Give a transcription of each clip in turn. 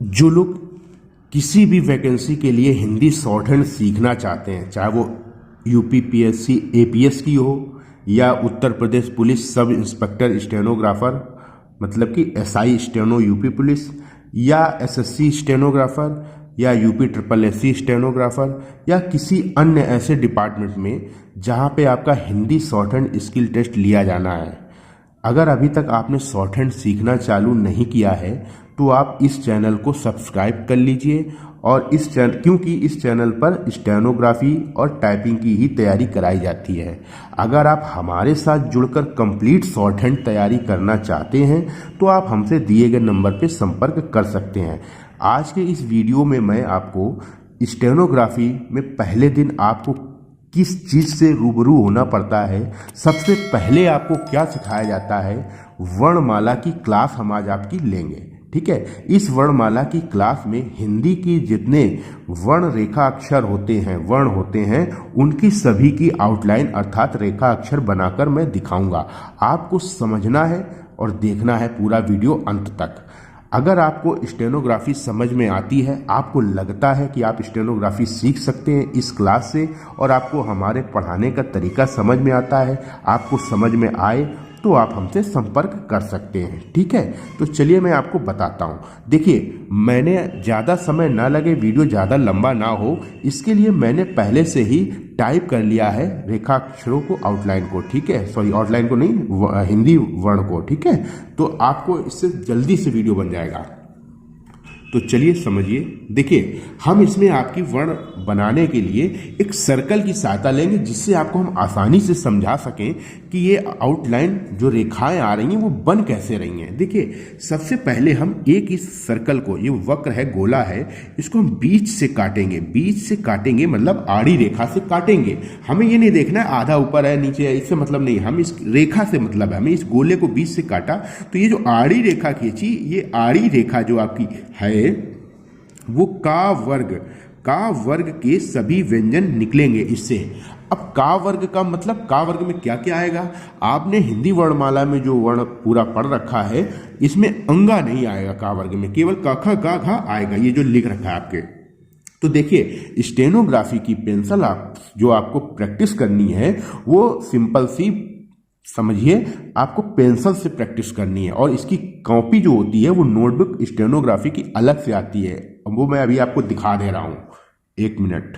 जो लोग किसी भी वैकेंसी के लिए हिंदी शॉर्ट हैंड सीखना चाहते हैं, चाहे वो यूपीपीएससी एपीएस की हो या Uttar Pradesh police sub inspector stenographer, मतलब कि एसआई स्टेनो यूपी पुलिस, या एसएससी स्टेनोग्राफर, या यूपी ट्रिपल एससी स्टेनोग्राफर, या किसी अन्य ऐसे डिपार्टमेंट में जहां पे आपका Hindi shorthand skill test लिया जाना है। अगर अभी तक आपने शॉर्ट हैंड सीखना चालू नहीं किया है तो आप इस चैनल को सब्सक्राइब कर लीजिए, और इस चैनल, क्योंकि इस चैनल पर स्टेनोग्राफी और टाइपिंग की ही तैयारी कराई जाती है। अगर आप हमारे साथ जुड़कर कंप्लीट शॉर्ट हैंड तैयारी करना चाहते हैं तो आप हमसे दिए गए नंबर पर संपर्क कर सकते हैं। आज के इस वीडियो में मैं आपको स्टेनोग्राफी में पहले दिन आपको किस चीज से रूबरू होना पड़ता है, सबसे पहले आपको क्या सिखाया जाता है, वर्णमाला की क्लास हम आज आपकी लेंगे। ठीक है, इस वर्णमाला की क्लास में हिंदी की जितने वर्ण रेखा अक्षर होते हैं, वर्ण होते हैं, उनकी सभी की आउटलाइन अर्थात रेखा अक्षर बनाकर मैं दिखाऊंगा। आपको समझना है और देखना है पूरा वीडियो अंत तक। अगर आपको स्टेनोग्राफी समझ में आती है, आपको लगता है कि आप स्टेनोग्राफी सीख सकते हैं इस क्लास से, और आपको हमारे पढ़ाने का तरीका समझ में आता है, आपको समझ में आए, तो आप हमसे संपर्क कर सकते हैं। ठीक है, तो चलिए मैं आपको बताता हूँ। देखिए, मैंने ज़्यादा समय ना लगे, वीडियो ज़्यादा लंबा ना हो, इसके लिए मैंने पहले से ही टाइप कर लिया है रेखाक्षरों को, आउटलाइन को। ठीक है, सॉरी आउटलाइन को नहीं, हिंदी वर्ण को। ठीक है, तो आपको इससे जल्दी से वीडियो बन जाएगा। तो चलिए समझिए। देखिए, हम इसमें आपकी वर्ण बनाने के लिए एक सर्कल की सहायता लेंगे, जिससे आपको हम आसानी से समझा सकें कि ये आउटलाइन जो रेखाएं आ रही हैं वो बन कैसे रही हैं। देखिए, सबसे पहले हम एक इस सर्कल को, ये वक्र है, गोला है, इसको हम बीच से काटेंगे। बीच से काटेंगे मतलब आड़ी रेखा से काटेंगे। हमें ये नहीं देखना है आधा ऊपर है नीचे है, इससे मतलब नहीं, हम इस रेखा से मतलब है, हमें इस गोले को बीच से काटा तो ये जो आड़ी रेखा खींची, ये आड़ी रेखा जो आपकी है वो का वर्ग के सभी व्यंजन निकलेंगे इससे। अब का वर्ग का मतलब, का वर्ग में क्या क्या आएगा? आपने हिंदी वर्णमाला में जो वर्ण पूरा पढ़ रखा है, इसमें अंगा नहीं आएगा का वर्ग में, केवल क ख ग घ आएगा, ये जो लिख रखा है आपके। तो देखिए, स्टेनोग्राफी की पेंसिल जो आपको प्रैक्टिस करनी है वो सिंपल सी समझिए, आपको पेंसिल से प्रैक्टिस करनी है, और इसकी कॉपी जो होती है वो नोटबुक स्टेनोग्राफी की अलग से आती है, वो मैं अभी आपको दिखा दे रहा हूं, एक मिनट।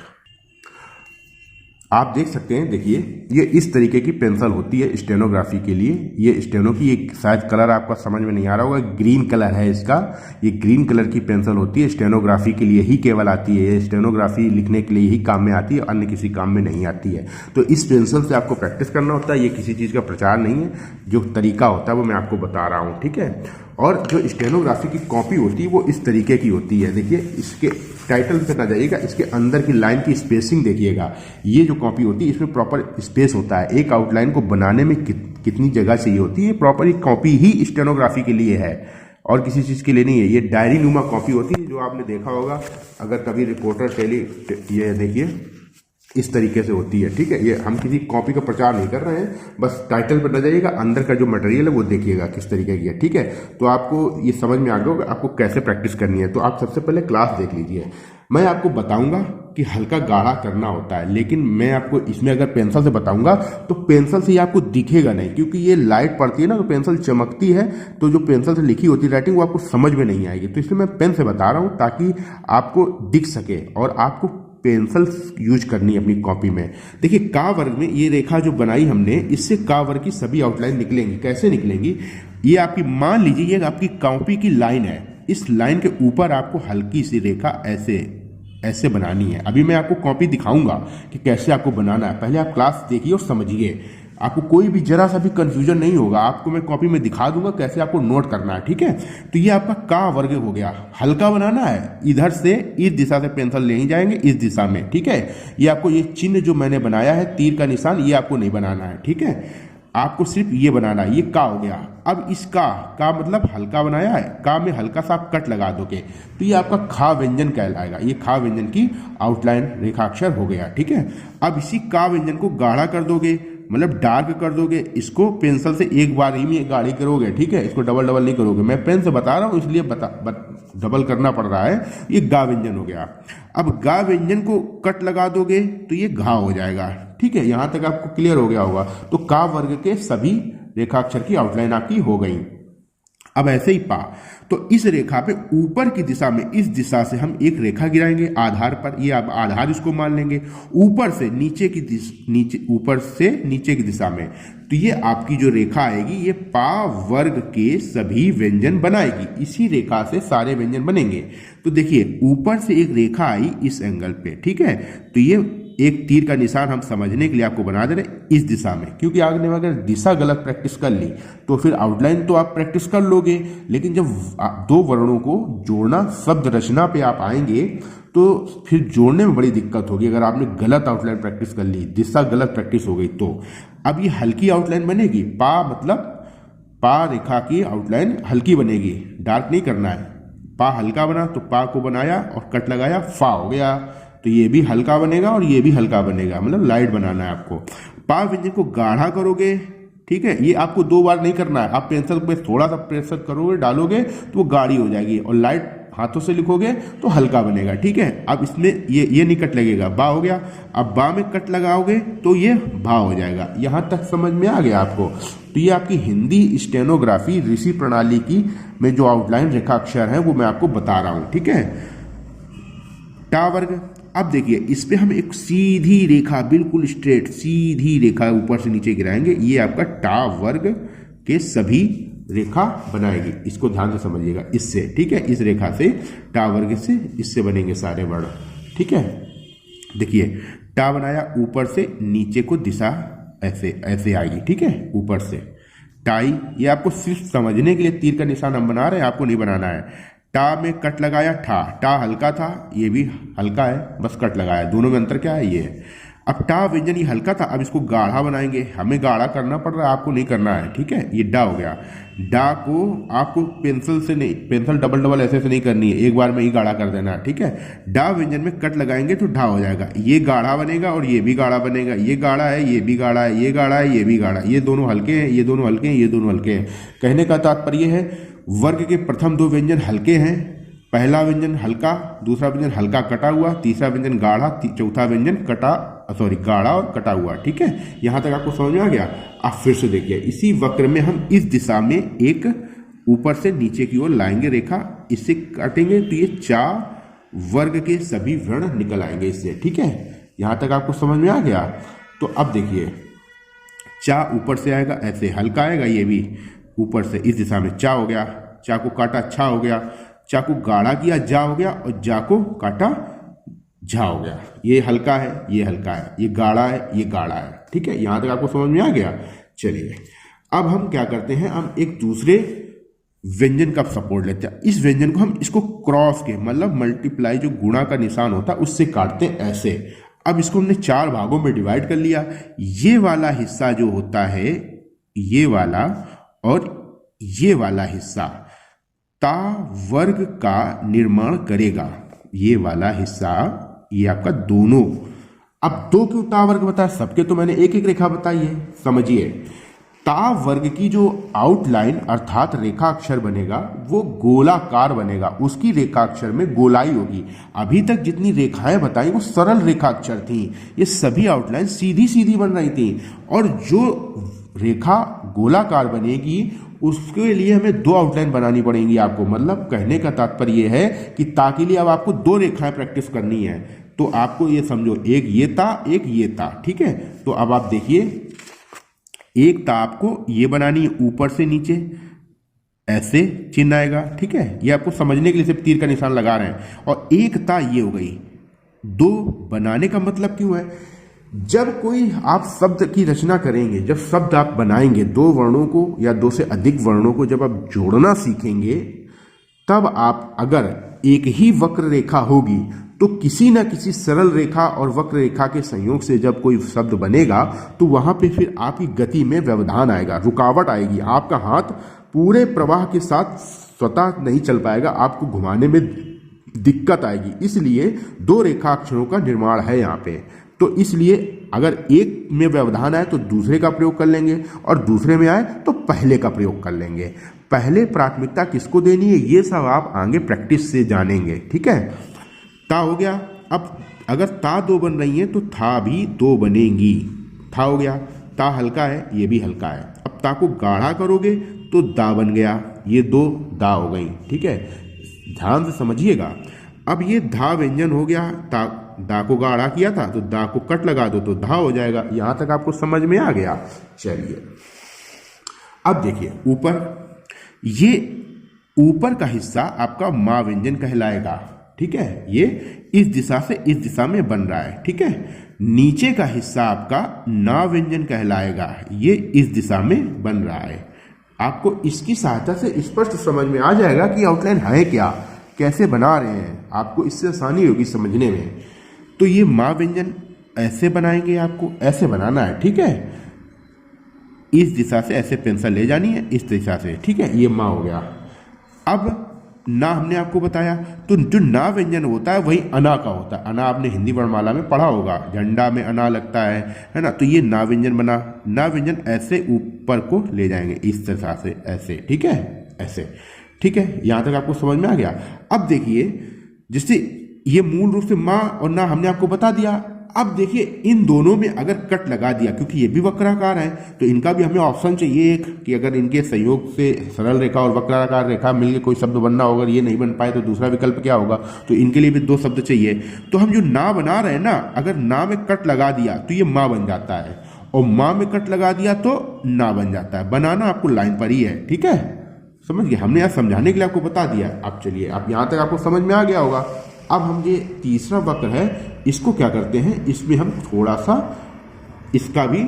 आप देख सकते हैं, देखिए ये इस तरीके की पेंसिल होती है स्टेनोग्राफी के लिए। ये स्टेनो की एक शायद कलर आपका समझ में नहीं आ रहा होगा, ग्रीन कलर है इसका, ये ग्रीन कलर की पेंसिल होती है, स्टेनोग्राफी के लिए ही केवल आती है, ये स्टेनोग्राफी लिखने के लिए ही काम में आती है, अन्य किसी काम में नहीं आती है। तो इस पेंसिल से आपको प्रैक्टिस करना होता है, ये किसी चीज़ का प्रचार नहीं है, जो तरीका होता है वो मैं आपको बता रहा हूँ। ठीक है, और जो स्टेनोग्राफी की कॉपी होती है वो इस तरीके की होती है। देखिए, इसके टाइटल पे ना जाइएगा, इसके अंदर की लाइन की स्पेसिंग देखिएगा। ये जो कॉपी होती है इसमें प्रॉपर स्पेस होता है, एक आउटलाइन को बनाने में कितनी जगह चाहिए होती है। प्रॉपर कॉपी ही स्टेनोग्राफी के लिए है और किसी चीज़ के लिए नहीं है। ये डायरी नुमा कॉपी होती है, जो आपने देखा होगा अगर कभी रिपोर्टर ये देखिए इस तरीके से होती है। ठीक है, ये हम किसी कॉपी का प्रचार नहीं कर रहे हैं, बस टाइटल पर न जाइएगा, अंदर का जो मटेरियल है वो देखिएगा किस तरीके की है। ठीक है, तो आपको ये समझ में आ गया होगा आपको कैसे प्रैक्टिस करनी है। तो आप सबसे पहले क्लास देख लीजिए। मैं आपको बताऊंगा कि हल्का गाढ़ा करना होता है, लेकिन मैं आपको इसमें अगर पेंसिल से बताऊंगा तो पेंसिल से ये आपको दिखेगा नहीं, क्योंकि ये लाइट पड़ती है ना, तो पेंसिल चमकती है, तो जो पेंसिल से लिखी होती है राइटिंग वो आपको समझ में नहीं आएगी। तो इसलिए मैं पेन से बता रहा हूँ ताकि आपको दिख सके, और आपको पेंसिल यूज करनी है अपनी कॉपी में। देखिए, का वर्ग में ये रेखा जो बनाई हमने, इससे का वर्ग की सभी आउटलाइन निकलेंगी। कैसे निकलेंगी? ये आपकी, मान लीजिए ये आपकी कॉपी की लाइन है, इस लाइन के ऊपर आपको हल्की सी रेखा ऐसे बनानी है। अभी मैं आपको कॉपी दिखाऊंगा कि कैसे आपको बनाना है, पहले आप क्लास देखिए और समझिए, आपको कोई भी जरा सा भी कंफ्यूजन नहीं होगा। आपको मैं कॉपी में दिखा दूंगा कैसे आपको नोट करना है। ठीक है, तो ये आपका का वर्ग हो गया, हल्का बनाना है, इधर से इस दिशा से पेंसिल ले ही जाएंगे इस दिशा में। ठीक है, ये आपको ये चिन्ह जो मैंने बनाया है तीर का निशान, ये आपको नहीं बनाना है। ठीक है, आपको सिर्फ ये बनाना है, ये का हो गया। अब इस का मतलब हल्का बनाया है, का में हल्का सा आप कट लगा दोगे तो ये आपका खा व्यंजन कहलाएगा। ये खा व्यंजन की आउटलाइन रेखाक्षर हो गया। ठीक है, अब इसी का व्यंजन को गाढ़ा कर दोगे मतलब डार्क कर दोगे, इसको पेंसिल से एक बार ही में गाढ़ी करोगे, ठीक है, इसको डबल डबल नहीं करोगे। मैं पेन से बता रहा हूँ इसलिए डबल करना पड़ रहा है। ये गा व्यंजन हो गया। अब गा व्यंजन को कट लगा दोगे तो ये घा हो जाएगा, ठीक है। यहां तक आपको क्लियर हो गया होगा। तो का वर्ग के सभी रेखाक्षर की आउटलाइन आपकी हो गई। अब ऐसे ही पा, तो इस रेखा पे ऊपर की दिशा में इस दिशा से हम एक रेखा गिराएंगे आधार पर, ये अब आधार इसको मान लेंगे। ऊपर से नीचे की ऊपर से नीचे की दिशा में, तो ये आपकी जो रेखा आएगी ये पा वर्ग के सभी व्यंजन बनाएगी। इसी रेखा से सारे व्यंजन बनेंगे। तो देखिए ऊपर से एक रेखा आई इस एंगल पे, ठीक है, तो ये एक तीर का निशान हम समझने के लिए आपको बना दे रहे हैं इस दिशा में, क्योंकि आपने अगर दिशा गलत प्रैक्टिस कर ली तो फिर आउटलाइन तो आप प्रैक्टिस कर लोगे, लेकिन जब दो वर्णों को जोड़ना शब्द रचना पे आप आएंगे तो फिर जोड़ने में बड़ी दिक्कत होगी। अगर आपने गलत आउटलाइन प्रैक्टिस कर ली, दिशा गलत प्रैक्टिस हो गई तो अब ये हल्की आउटलाइन बनेगी। पा मतलब पा रेखा की आउटलाइन हल्की बनेगी, डार्क नहीं करना है। पा हल्का बना तो पा को बनाया और कट लगाया, फा हो गया। तो ये भी हल्का बनेगा और ये भी हल्का बनेगा, मतलब लाइट बनाना है आपको। पा व्यंजन को गाढ़ा करोगे, ठीक है, ये आपको दो बार नहीं करना है। आप पेंसिल पे थोड़ा सा प्रेशर करोगे, डालोगे तो वो गाढ़ी हो जाएगी, और लाइट हाथों से लिखोगे तो हल्का बनेगा, ठीक है। अब इसमें ये नहीं कट लगेगा, बा हो गया। अब बा में कट लगाओगे तो ये भा हो जाएगा। यहां तक समझ में आ गया आपको। तो ये आपकी हिंदी स्टेनोग्राफी ऋषि प्रणाली की में जो आउटलाइन रेखाक्षर है वो मैं आपको बता रहा हूं, ठीक है। टा वर्ग, अब देखिए इस पे हम एक सीधी रेखा, बिल्कुल स्ट्रेट सीधी रेखा ऊपर से नीचे गिराएंगे, ये आपका टा वर्ग के सभी रेखा बनाएगी। इसको ध्यान से समझिएगा, इससे, ठीक है, इस रेखा से टा वर्ग से इससे बनेंगे सारे वर्ण, ठीक है। देखिए टा बनाया, ऊपर से नीचे को दिशा ऐसे ऐसे आएगी, ठीक है, ऊपर से टाई। ये आपको सिर्फ समझने के लिए तीर का निशान हम बना रहे हैं, आपको नहीं बनाना है। टा में कट लगाया, ठा, टा हल्का था, ये भी हल्का है, बस कट लगाया। दोनों में अंतर क्या है, ये है। अब टा व्यंजन ये हल्का था, अब इसको गाढ़ा बनाएंगे। हमें गाढ़ा करना पड़ रहा है, आपको नहीं करना है, ठीक है। ये डा हो गया। डा को आपको पेंसिल से नहीं, पेंसिल डबल डबल ऐसे से नहीं करनी है, एक बार में ही गाढ़ा कर देना है, ठीक है। डा व्यंजन में कट लगाएंगे तो ढा हो जाएगा। ये गाढ़ा बनेगा और ये भी गाढ़ा बनेगा। ये गाढ़ा है, ये भी गाढ़ा है, ये गाढ़ा है, ये भी गाढ़ा है। ये दोनों हल्के हैं, ये दोनों हल्के हैं, ये दोनों हल्के हैं। कहने का तात्पर्य है वर्ग के प्रथम दो व्यंजन हल्के हैं। पहला व्यंजन हल्का, दूसरा व्यंजन हल्का कटा हुआ, तीसरा व्यंजन गाढ़ा, चौथा व्यंजन गाढ़ा और कटा हुआ, ठीक है। यहां तक आपको समझ में आ गया। अब फिर से देखिए इसी वक्र में हम इस दिशा में एक ऊपर से नीचे की ओर लाएंगे रेखा, इससे काटेंगे तो ये चा वर्ग के सभी वर्ण निकल आएंगे इससे, ठीक है। यहां तक आपको समझ में आ गया। तो अब देखिए चा ऊपर से आएगा, ऐसे हल्का आएगा, ये भी ऊपर से इस दिशा में चा हो गया। चा को काटा, छा हो गया। चा को गाढ़ा किया, जा हो गया, और जा को काटा, झा हो गया। ये हल्का है, ये हल्का है, ये गाढ़ा है, ये गाढ़ा है, ठीक है। यहां तक आपको समझ में आ गया। चलिए अब हम क्या करते हैं, हम एक दूसरे व्यंजन का सपोर्ट लेते हैं। इस व्यंजन को हम इसको क्रॉस के मतलब मल्टीप्लाई, जो गुणा का निशान होता है उससे काटते हैं ऐसे। अब इसको हमने चार भागों में डिवाइड कर लिया। ये वाला हिस्सा जो होता है, ये वाला और ये वाला हिस्सा ता वर्ग का निर्माण करेगा। ये वाला हिस्सा, ये आपका दोनों। अब दो क्यों ता वर्ग बताया, सबके तो मैंने एक एक रेखा बताई है, समझिए। ता वर्ग की जो आउटलाइन अर्थात रेखाक्षर बनेगा वो गोलाकार बनेगा, उसकी रेखाक्षर में गोलाई होगी। अभी तक जितनी रेखाएं बताई वो सरल रेखाक्षर थी, ये सभी आउटलाइन सीधी सीधी बन रही थी। और जो रेखा गोलाकार बनेगी उसके लिए हमें दो आउटलाइन बनानी पड़ेंगी आपको। मतलब कहने का तात्पर्य यह है कि ता के लिए अब आपको दो रेखाएं प्रैक्टिस करनी है। तो आपको ये समझो, एक ये ता, एक ये ता, ठीक है। तो अब आप देखिए, एक ता आपको ये बनानी है, ऊपर से नीचे ऐसे चिन्ह आएगा, ठीक है। ये आपको समझने के लिए सिर्फ तीर का निशान लगा रहे हैं। और एक ता ये हो गई। दो बनाने का मतलब क्यों है, जब कोई आप शब्द की रचना करेंगे, जब शब्द आप बनाएंगे, दो वर्णों को या दो से अधिक वर्णों को जब आप जोड़ना सीखेंगे, तब आप अगर एक ही वक्र रेखा होगी तो किसी ना किसी सरल रेखा और वक्र रेखा के संयोग से जब कोई शब्द बनेगा तो वहां पे फिर आपकी गति में व्यवधान आएगा, रुकावट आएगी। आपका हाथ पूरे प्रवाह के साथ स्वतः नहीं चल पाएगा, आपको घुमाने में दिक्कत आएगी। इसलिए दो रेखाक्षरों का निर्माण है यहाँ पे। तो इसलिए अगर एक में व्यवधान आए तो दूसरे का प्रयोग कर लेंगे और दूसरे में आए तो पहले का प्रयोग कर लेंगे। पहले प्राथमिकता किसको देनी है ये सब आप आगे प्रैक्टिस से जानेंगे। ठीक है, ता हो गया। अब अगर ता दो बन रही है तो था भी दो बनेंगी। था हो गया, ता हल्का है, ये भी हल्का है। अब ता को गाढ़ा करोगे तो दा बन गया, ये दो दा हो गई। ठीक है, ध्यान से समझिएगा। अब ये धा व्यंजन हो गया, दा को गाढ़ा किया था तो दा को कट लगा दो तो धा हो जाएगा। यहां तक आपको समझ में आ गया। चलिए अब देखिए ऊपर, ये ऊपर का हिस्सा आपका मा व्यंजन कहलाएगा। ठीक है, ये इस दिशा से इस दिशा में बन रहा है। ठीक है, नीचे का हिस्सा आपका ना व्यंजन कहलाएगा, ये इस दिशा में बन रहा है। आपको इसकी सहायता से स्पष्ट समझ में आ जाएगा कि आउटलाइन है क्या, कैसे बना रहे हैं, आपको इससे आसानी होगी समझने में। तो ये मा व्यंजन ऐसे बनाएंगे, आपको ऐसे बनाना है। ठीक है, इस दिशा से ऐसे पेंसिल ले जानी है, इस दिशा से। ठीक है, ये मा हो गया। अब ना हमने आपको बताया, तो जो ना व्यंजन होता है वही अना का होता है। अना आपने हिंदी वर्णमाला में पढ़ा होगा, झंडा में अना लगता है ना। तो ये ना व्यंजन बना। ना व्यंजन ऐसे ऊपर को ले जाएंगे इस दिशा से ऐसे। ठीक है, ऐसे। ठीक है, यहां तक आपको समझ में आ गया। अब देखिए, जिससे ये मूल रूप से माँ और ना हमने आपको बता दिया। अब देखिए इन दोनों में अगर कट लगा दिया, क्योंकि ये भी वक्राकार है, तो इनका भी हमें ऑप्शन चाहिए एक, कि अगर इनके संयोग से सरल रेखा और वक्राकार रेखा मिलकर कोई शब्द बनना होगा, ये नहीं बन पाए तो दूसरा विकल्प क्या होगा, तो इनके लिए भी दो शब्द चाहिए। तो हम जो ना बना रहे हैं ना, अगर ना में कट लगा दिया तो ये माँ बन जाता है, और माँ में कट लगा दिया तो ना बन जाता है। बनाना आपको लाइन पर ही है। ठीक है, समझ गए, हमने यहाँ समझाने के लिए आपको बता दिया। अब चलिए, अब यहाँ तक आपको समझ में आ गया होगा। अब हम ये तीसरा वक्र है, इसको क्या करते हैं, इसमें हम थोड़ा सा इसका भी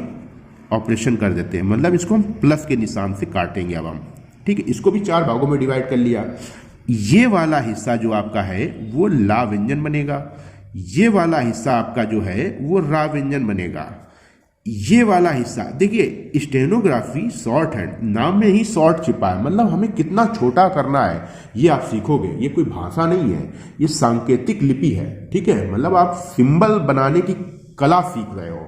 ऑपरेशन कर देते हैं, मतलब इसको हम प्लस के निशान से काटेंगे अब हम। ठीक है, इसको भी चार भागों में डिवाइड कर लिया। ये वाला हिस्सा जो आपका है वो ला व्यंजन बनेगा, ये वाला हिस्सा आपका जो है वो रा व्यंजन बनेगा। ये वाला हिस्सा देखिए, स्टेनोग्राफी शॉर्ट हैंड, नाम में ही शॉर्ट छिपा है, मतलब हमें कितना छोटा करना है ये आप सीखोगे। ये कोई भाषा नहीं है, ये सांकेतिक लिपि है। ठीक है, मतलब आप सिंबल बनाने की कला सीख रहे हो।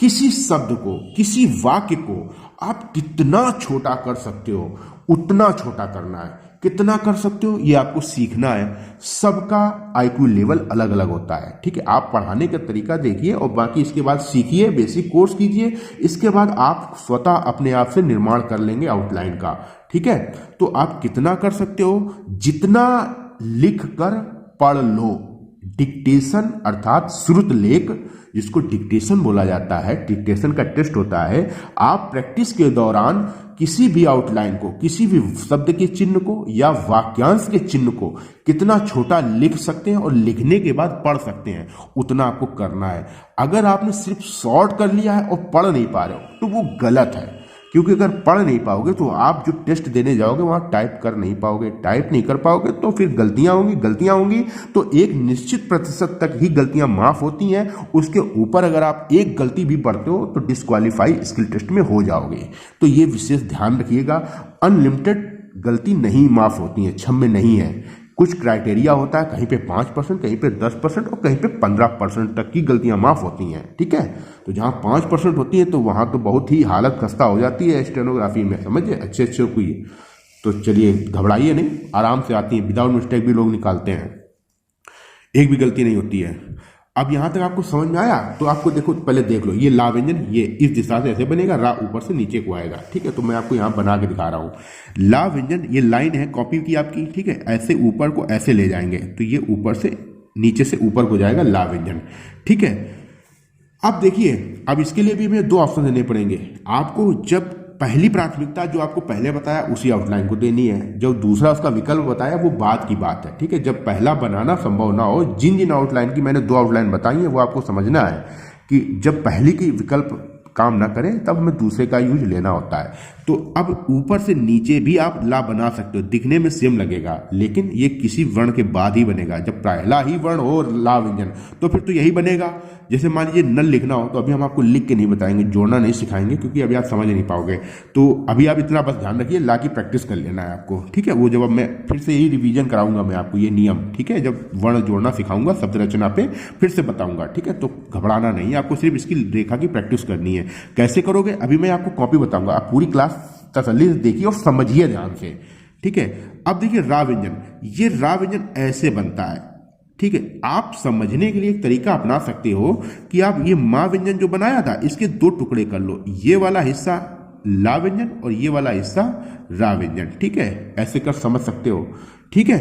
किसी शब्द को, किसी वाक्य को आप कितना छोटा कर सकते हो उतना छोटा करना है। कितना कर सकते हो ये आपको सीखना है। सबका आईक्यू लेवल अलग अलग होता है। ठीक है, आप पढ़ाने का तरीका देखिए और बाकी इसके बाद सीखिए, बेसिक कोर्स कीजिए। इसके बाद आप स्वतः अपने आप से निर्माण कर लेंगे आउटलाइन का। ठीक है, तो आप कितना कर सकते हो, जितना लिख कर पढ़ लो। डिक्टेशन अर्थात श्रुत लेख, जिसको डिक्टेशन बोला जाता है, डिक्टेशन का टेस्ट होता है। आप प्रैक्टिस के दौरान किसी भी आउटलाइन को, किसी भी शब्द के चिन्ह को या वाक्यांश के चिन्ह को कितना छोटा लिख सकते हैं और लिखने के बाद पढ़ सकते हैं, उतना आपको करना है। अगर आपने सिर्फ शॉर्ट कर लिया है और पढ़ नहीं पा रहे हो तो वो गलत है, क्योंकि अगर पढ़ नहीं पाओगे तो आप जो टेस्ट देने जाओगे वहां टाइप कर नहीं पाओगे। टाइप नहीं कर पाओगे तो फिर गलतियां होंगी तो एक निश्चित प्रतिशत तक ही गलतियां माफ होती हैं। उसके ऊपर अगर आप एक गलती भी पढ़ते हो तो डिस्क्वालीफाई स्किल टेस्ट में हो जाओगे। तो ये विशेष ध्यान रखिएगा, अनलिमिटेड गलती नहीं माफ होती है, क्षम्य नहीं है। कुछ क्राइटेरिया होता है, कहीं पे 5%, कहीं पे 10% और कहीं पे 15% तक की गलतियां माफ होती हैं। ठीक है, तो जहां 5% होती है तो वहां तो बहुत ही हालत खस्ता हो जाती है स्टेनोग्राफी में, समझिए, अच्छे कोई। तो चलिए घबराइए नहीं, आराम से आती है, विदाउट मिस्टेक भी लोग निकालते हैं, एक भी गलती नहीं होती है। अब यहां तक आपको समझ में आया, तो आपको देखो, पहले देख लो, ये ला व्यंजन ये इस दिशा से ऐसे बनेगा, रा ऊपर से नीचे को आएगा। ठीक है, तो मैं आपको यहां बना के दिखा रहा हूं। ला व्यंजन ये लाइन है कॉपी की आपकी। ठीक है, ऐसे ऊपर को ऐसे ले जाएंगे तो ये ऊपर से नीचे से ऊपर को जाएगा ला व्यंजन। ठीक है, अब देखिए, अब इसके लिए भी हमें दो ऑप्शन देने पड़ेंगे आपको। जब पहली प्राथमिकता जो आपको पहले बताया उसी आउटलाइन को देनी है, जो दूसरा उसका विकल्प बताया वो बाद की बात है। ठीक है, जब पहला बनाना संभव ना हो, जिन आउटलाइन की मैंने दो आउटलाइन बताई है वो आपको समझना है कि जब पहली की विकल्प काम ना करे तब हमें दूसरे का यूज लेना होता है। तो अब ऊपर से नीचे भी आप ला बना सकते हो, दिखने में सेम लगेगा, लेकिन ये किसी वर्ण के बाद ही बनेगा। जब पहला ही वर्ण हो ला व्यंजन तो फिर तो यही बनेगा। जैसे मान लीजिए नल लिखना हो तो अभी हम आपको लिख के नहीं बताएंगे, जोड़ना नहीं सिखाएंगे, क्योंकि अभी आप समझ नहीं पाओगे। तो अभी आप इतना बस ध्यान रखिए, ला की प्रैक्टिस कर लेना है आपको, ठीक है। वो जब मैं फिर से यही रिवीजन कराऊंगा मैं आपको, ये नियम, ठीक है। जब वर्ण जोड़ना सिखाऊंगा शब्द रचना पे फिर से बताऊंगा, ठीक है। तो घबराना नहीं, आपको सिर्फ इसकी रेखा की प्रैक्टिस करनी है। कैसे करोगे अभी मैं आपको कॉपी बताऊंगा, आप पूरी क्लास तसल्ली से देखिए और समझिए ध्यान से, ठीक है। अब देखिए रा व्यंजन, ये रा व्यंजन ऐसे बनता है, ठीक है। आप समझने के लिए एक तरीका अपना सकते हो कि आप ये मा व्यंजन जो बनाया था इसके दो टुकड़े कर लो, ये वाला हिस्सा ला व्यंजन और ये वाला हिस्सा रा व्यंजन, ठीक है। ऐसे कर समझ सकते हो, ठीक है।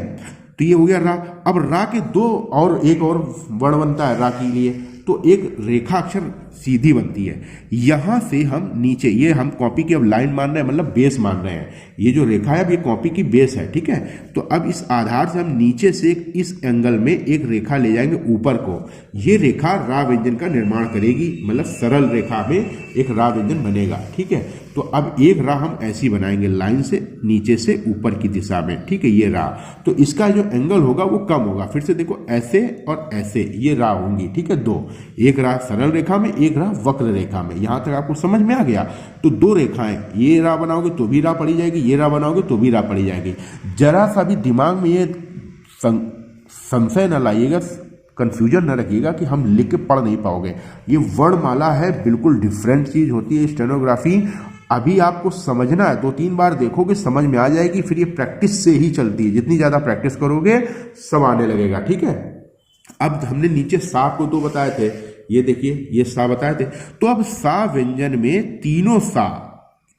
तो ये हो गया रा। अब रा के दो और एक और वर्ण बनता है रा के लिए, तो एक रेखा अक्षर सीधी बनती है। यहां से हम नीचे, ये हम कॉपी की अब लाइन मान रहे हैं, मतलब बेस मान रहे हैं। ये जो रेखा है अब ये कॉपी की बेस है, ठीक है। तो अब इस आधार से हम नीचे से इस एंगल में एक रेखा ले जाएंगे ऊपर को। ये रेखा रा व्यंजन का निर्माण करेगी, मतलब सरल रेखा में एक रा व्यंजन बनेगा, ठीक है। तो अब एक रा हम ऐसी बनाएंगे लाइन से नीचे से ऊपर की दिशा में, ठीक है। ये रा, तो इसका जो एंगल होगा वो कम होगा। फिर से देखो ऐसे और ऐसे ये रा होंगी, ठीक है। दो, एक रा सरल रेखा में, एक रा वक्र रेखा में। यहां तक आपको समझ में आ गया। तो दो रेखाएं, ये रा बनाओगे तो भी रा पड़ी जाएगी, ये रा बनाओगे तो भी रा पड़ी जाएगी। जरा सा भी दिमाग में ये संशय न लाइएगा, कंफ्यूजन न रखिएगा कि हम लिख के पढ़ नहीं पाओगे। ये वर्णमाला है, बिल्कुल डिफरेंट चीज होती है स्टेनोग्राफी। अभी आपको समझना है, 2-3 बार देखोगे समझ में आ जाएगी। फिर ये प्रैक्टिस से ही चलती है, जितनी ज्यादा प्रैक्टिस करोगे सब आने लगेगा, ठीक है। अब हमने नीचे सा को दो बताए थे, ये देखिए ये सा बताए थे। तो अब सा व्यंजन में तीनों सा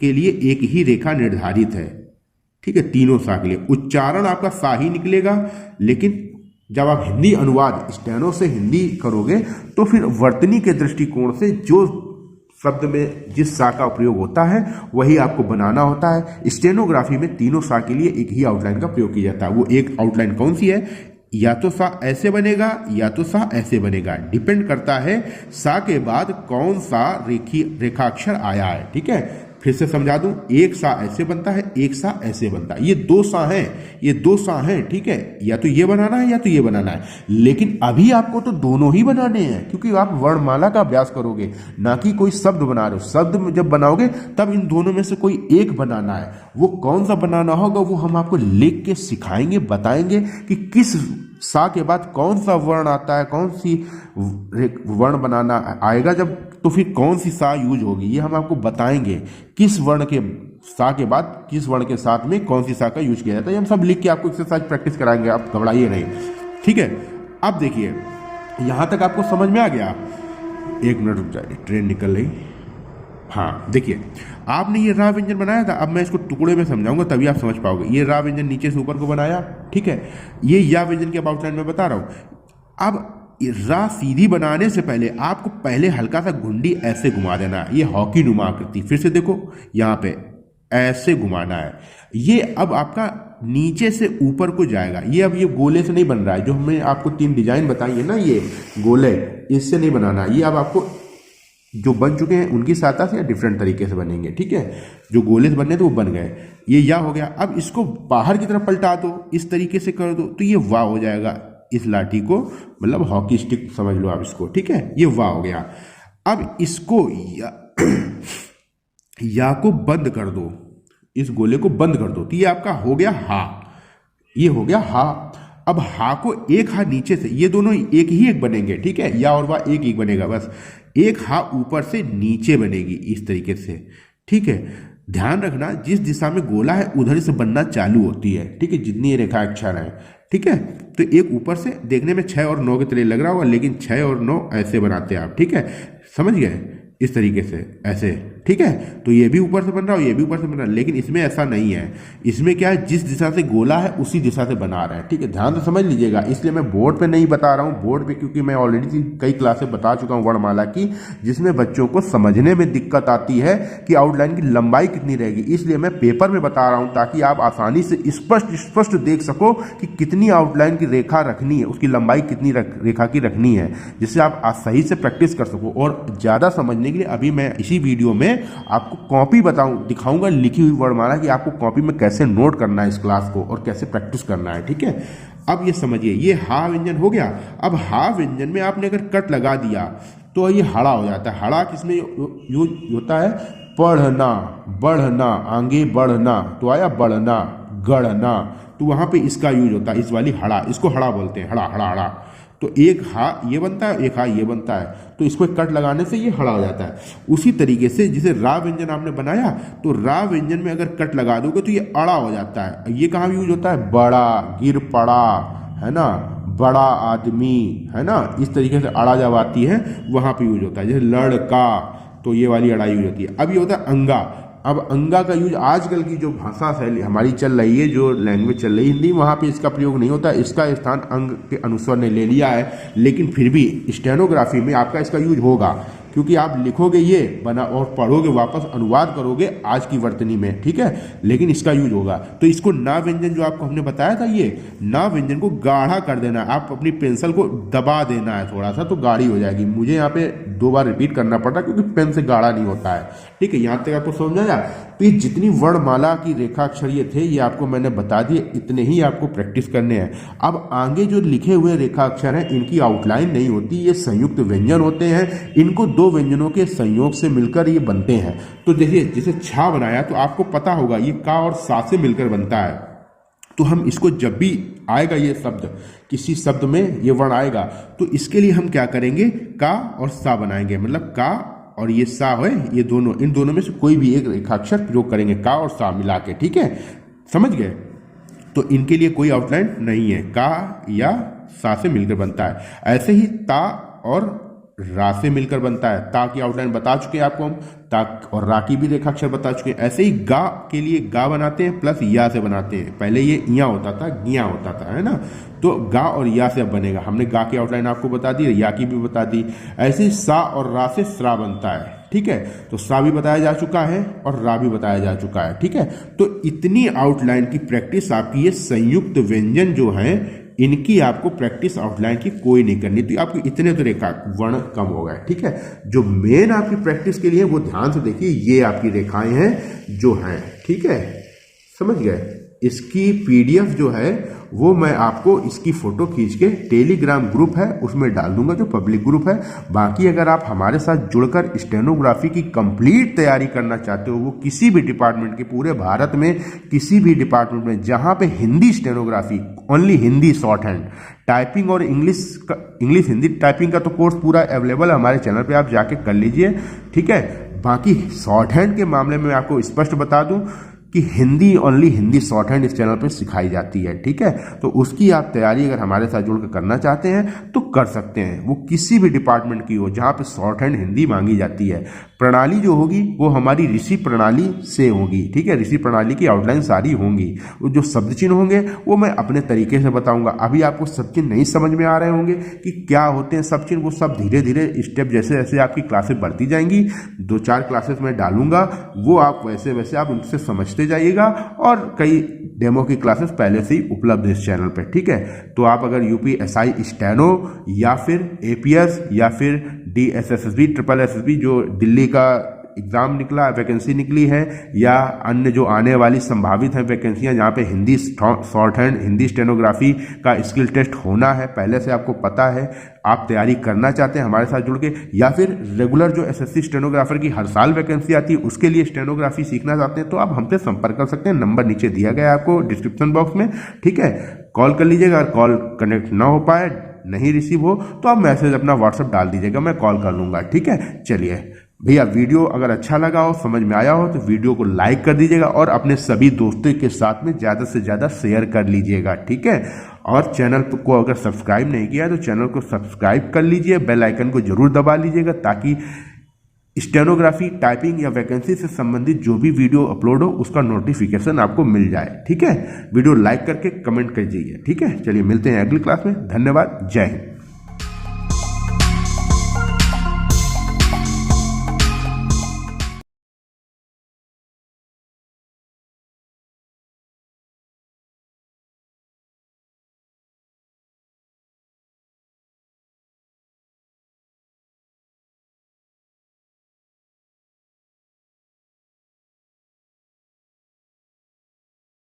के लिए एक ही रेखा निर्धारित है, ठीक है। तीनों सा के लिए उच्चारण आपका सा ही निकलेगा, लेकिन जब आप हिंदी अनुवाद स्टेनो से हिंदी करोगे तो फिर वर्तनी के दृष्टिकोण से जो शब्द में जिस सा का प्रयोग होता है वही आपको बनाना होता है। स्टेनोग्राफी में तीनों सा के लिए एक ही आउटलाइन का प्रयोग किया जाता है। वो एक आउटलाइन कौन सी है? या तो सा ऐसे बनेगा या तो सा ऐसे बनेगा, डिपेंड करता है सा के बाद कौन सा रेखाक्षर आया है, ठीक है। फिर से समझा दूं, एक सा ऐसे बनता है, एक सा ऐसे बनता है। ये दो सा हैं, ये दो सा हैं, ठीक है। या तो ये बनाना है या तो ये बनाना है, लेकिन अभी आपको तो दोनों ही बनाने हैं, क्योंकि आप वर्णमाला का अभ्यास करोगे, ना कि कोई शब्द बना रहे हो। शब्द जब बनाओगे तब इन दोनों में से कोई एक बनाना है। वो कौन सा बनाना होगा वो हम आपको लिख के सिखाएंगे, बताएंगे कि किस सा के बाद कौन सा वर्ण आता है, कौन सी वर्ण बनाना आएगा जब, तो फिर कौन सी सा यूज होगी, ये हम आपको बताएंगे। किस वर्ण के सा के बाद किस वर्ण के साथ में कौन सी सा का यूज किया जाता है, हम सब लिख के आपको एक्सरसाइज प्रैक्टिस कराएंगे, आप घबराइए नहीं, ठीक है। अब देखिए यहां तक आपको समझ में आ गया। एक मिनट रुक जाइए, ट्रेन निकल रही। हाँ देखिए, आपने ये रा व्यंजन बनाया था। अब मैं इसको टुकड़े में समझाऊंगा तभी आप समझ पाओगे। ये रा व्यंजन नीचे से ऊपर को बनाया, ठीक है। ये या व्यंजन के आउटलाइन में बता रहा हूं। अब रा सीधी बनाने से पहले आपको पहले हल्का सा घुंडी ऐसे घुमा देना है, ये हॉकी नुमा आकृति। फिर से देखो यहाँ पे ऐसे घुमाना है। ये अब आपका नीचे से ऊपर को जाएगा। ये अब ये गोले से नहीं बन रहा है, जो हमने आपको 3 डिजाइन बताई है ना, ये गोले, इससे नहीं बनाना। ये अब आपको जो बन चुके हैं उनकी सहायता से या डिफरेंट तरीके से बनेंगे, ठीक है। जो गोले से बनने थे वो बन गए। ये या हो गया। अब इसको बाहर की तरफ पलटा दो, इस तरीके से कर दो तो ये वाह हो जाएगा। इस लाठी को मतलब हॉकी स्टिक समझ लो आप इसको, ठीक है। ये वाह हो गया। अब इसको या को बंद कर दो, इस गोले को बंद कर दो तो ये आपका हो गया हा। ये हो गया हा। अब हा को एक हा नीचे से, ये दोनों एक ही एक बनेंगे, ठीक है। या और वाह एक बनेगा, बस एक हा ऊपर से नीचे बनेगी इस तरीके से, ठीक है। ध्यान रखना जिस दिशा में गोला है उधर से बनना चालू होती है, ठीक है। जितनी ये रेखा अक्षर है, ठीक है। तो एक ऊपर से देखने में 6 और 9 के तरह लग रहा होगा, लेकिन 6 और 9 ऐसे बनाते हैं आप, ठीक है। समझ गए? इस तरीके से ऐसे, ठीक है। तो ये भी ऊपर से बन रहा है, ये भी ऊपर से बन रहा है, लेकिन इसमें ऐसा नहीं है। इसमें क्या है, जिस दिशा से गोला है उसी दिशा से बना रहा है, ठीक है। ध्यान से समझ लीजिएगा। इसलिए मैं बोर्ड पे नहीं बता रहा हूँ, बोर्ड पे क्योंकि मैं ऑलरेडी कई क्लासें बता चुका हूँ वर्णमाला की, जिसमें बच्चों को समझने में दिक्कत आती है कि आउटलाइन की लंबाई कितनी रहेगी। इसलिए मैं पेपर में बता रहा हूँ ताकि आप आसानी से स्पष्ट देख सको कि कितनी आउटलाइन की रेखा रखनी है, उसकी लंबाई कितनी रेखा की रखनी है, जिससे आप सही से प्रैक्टिस कर सको। और ज़्यादा समझने के लिए अभी मैं इसी वीडियो में आपको कॉपी दिखाऊंगा लिखी हुई वर्णमाला कि आपको कॉपी में कैसे नोट करना है इस क्लास को और कैसे प्रैक्टिस करना है। ठीक है, अब ये समझिए, ये हा व्यंजन हो गया। अब हा व्यंजन में आपने अगर कट लगा दिया तो ये हड़ा हो जाता है। हड़ा किसमें यूज होता है? पढ़ना, बढ़ना, आगे बढ़ना, तो आया बढ़ना, गढ़ना, तो वहां पे इसका यूज होता है, इस वाली हड़ा, इसको हड़ा बोलते हैं, हड़ा हड़ा हड़ा। तो एक हा ये बनता है, एक हा ये बनता है, तो इसको कट लगाने से ये हड़ा हो जाता है। उसी तरीके से जिसे रा व्यंजन आपने बनाया, तो रा व्यंजन में अगर कट लगा दोगे तो ये अड़ा हो जाता है। ये कहाँ यूज होता है? बड़ा, गिर पड़ा, है ना, बड़ा आदमी, है ना, इस तरीके से अड़ा जब आती है वहां पे यूज होता है। जैसे लड़का, तो ये वाली अड़ा यूज होती है। अब ये होता है अंगा। अब अंगा का यूज आजकल की जो भाषा शैली हमारी चल रही है, जो लैंग्वेज चल रही है हिंदी, वहाँ पे इसका प्रयोग नहीं होता। इसका स्थान अंग के अनुस्वर ने ले लिया है, लेकिन फिर भी स्टेनोग्राफी में आपका इसका यूज होगा, क्योंकि आप लिखोगे ये बना और पढ़ोगे, वापस अनुवाद करोगे आज की वर्तनी में। ठीक है, लेकिन इसका यूज होगा। तो इसको ना व्यंजन जो आपको हमने बताया था, ये ना व्यंजन को गाढ़ा कर देना है। आप अपनी पेंसिल को दबा देना है थोड़ा सा, तो गाढ़ी हो जाएगी। मुझे यहाँ पे 2 बार रिपीट करना पड़ता है क्योंकि पेन से गाढ़ा नहीं होता है। ठीक है, यहाँ तक आपको समझ आया? तो ये जितनी वर्णमाला की रेखाक्षर ये थे, ये आपको मैंने बता दिए, इतने ही आपको प्रैक्टिस करने हैं। अब आगे जो लिखे हुए रेखाक्षर हैं, इनकी आउटलाइन नहीं होती, ये संयुक्त व्यंजन होते हैं। इनको 2 व्यंजनों के संयोग से मिलकर ये बनते हैं। तो देखिए, जैसे छा बनाया तो आपको पता होगा ये का और सा से मिलकर बनता है। तो हम इसको जब भी आएगा ये शब्द, किसी शब्द में ये वर्ण आएगा, तो इसके लिए हम क्या करेंगे? का और सा बनाएंगे। मतलब का और ये सा है, ये दोनों, इन दोनों में से कोई भी एक रेखाक्षर प्रयोग करेंगे, का और सा मिला के। ठीक है, समझ गए? तो इनके लिए कोई आउटलाइन नहीं है, का या सा से मिलकर बनता है। ऐसे ही ता और रा से मिलकर बनता है। ता की आउटलाइन बता चुके हैं आपको हम, ता और रा की भी रेखाक्षर बता चुके हैं। ऐसे ही गा के लिए गा बनाते हैं प्लस या से बनाते हैं। पहले ये इया होता था, गिया होता था, है ना। तो गा और या से अब बनेगा। हमने गा की आउटलाइन आपको बता दी, या की भी बता दी। ऐसे ही सा और रा से स्रा बनता है। ठीक है, तो सा भी बताया जा चुका है और रा भी बताया जा चुका है। ठीक है, तो इतनी आउटलाइन की प्रैक्टिस आपकी, ये संयुक्त व्यंजन जो है, इनकी आपको प्रैक्टिस आउटलाइन की कोई नहीं करनी। तो आपको इतने तो रेखा वर्ण कम हो गए। ठीक है, जो मेन आपकी प्रैक्टिस के लिए, वो ध्यान से देखिए, ये आपकी रेखाएं हैं जो हैं। ठीक है, समझ गए? इसकी पीडीएफ जो है वो मैं आपको इसकी फोटो खींच के टेलीग्राम ग्रुप है उसमें डाल दूंगा, जो पब्लिक ग्रुप है। बाकी अगर आप हमारे साथ जुड़कर स्टेनोग्राफी की कंप्लीट तैयारी करना चाहते हो, वो किसी भी डिपार्टमेंट के, पूरे भारत में किसी भी डिपार्टमेंट में जहां पे Hindi stenography, only Hindi short hand typing और इंग्लिश हिंदी टाइपिंग का तो कोर्स पूरा अवेलेबल है हमारे चैनल पे, आप जाके कर लीजिए। ठीक है, बाकी शॉर्ट हैंड के मामले में आपको स्पष्ट बता दूं कि Hindi, only Hindi short hand इस चैनल पर सिखाई जाती है। ठीक है, तो उसकी आप तैयारी अगर हमारे साथ जुड़कर करना चाहते हैं तो कर सकते हैं। वो किसी भी डिपार्टमेंट की हो जहाँ पे शॉर्ट हैंड हिंदी मांगी जाती है। प्रणाली जो होगी वो हमारी ऋषि प्रणाली से होगी। ठीक है, ऋषि प्रणाली की आउटलाइन सारी होंगी। वो जो शब्द चिन्ह होंगे वो मैं अपने तरीके से बताऊंगा। अभी आपको शब्द चिन्ह नहीं समझ में आ रहे होंगे कि क्या होते हैं शब्द चिन्ह, वो सब धीरे धीरे स्टेप जैसे जैसे आपकी क्लासेस बढ़ती जाएंगी, 2-4 क्लासेस में डालूंगा, वो आप वैसे वैसे आप उनसे समझते जाइएगा। और कई डेमो की क्लासेस पहले से ही उपलब्ध है इस चैनल पे। ठीक है, तो आप अगर यूपीएसआई स्टेनो या फिर एपीएस या फिर डीएसएसबी, ट्रिपल एसएसबी जो दिल्ली का एग्जाम निकला, वैकेंसी निकली है, या अन्य जो आने वाली संभावित हैं वैकेंसियां जहाँ पे Hindi short hand, Hindi stenography का स्किल टेस्ट होना है, पहले से आपको पता है, आप तैयारी करना चाहते हैं हमारे साथ जुड़ के, या फिर रेगुलर जो एसएससी स्टेनोग्राफर की हर साल वैकेंसी आती है उसके लिए स्टेनोग्राफी सीखना चाहते हैं, तो आप हमसे संपर्क कर सकते हैं। नंबर नीचे दिया गया है आपको डिस्क्रिप्शन बॉक्स में। ठीक है, कॉल कर लीजिएगा। अगर कॉल कनेक्ट ना हो पाए, नहीं रिसीव हो, तो आप मैसेज अपना व्हाट्सएप डाल दीजिएगा, मैं कॉल कर लूंगा। ठीक है, चलिए भैया, वीडियो अगर अच्छा लगा हो, समझ में आया हो, तो वीडियो को लाइक कर दीजिएगा और अपने सभी दोस्तों के साथ में ज़्यादा से ज़्यादा शेयर कर लीजिएगा। ठीक है, और चैनल को अगर सब्सक्राइब नहीं किया है तो चैनल को सब्सक्राइब कर लीजिए, बेल आइकन को जरूर दबा लीजिएगा, ताकि स्टेनोग्राफी, टाइपिंग या वैकेंसी से संबंधित जो भी वीडियो अपलोड हो उसका नोटिफिकेशन आपको मिल जाए। ठीक है, वीडियो लाइक करके कमेंट कर दीजिए। ठीक है, चलिए मिलते हैं अगली क्लास में। धन्यवाद, जय हिंद।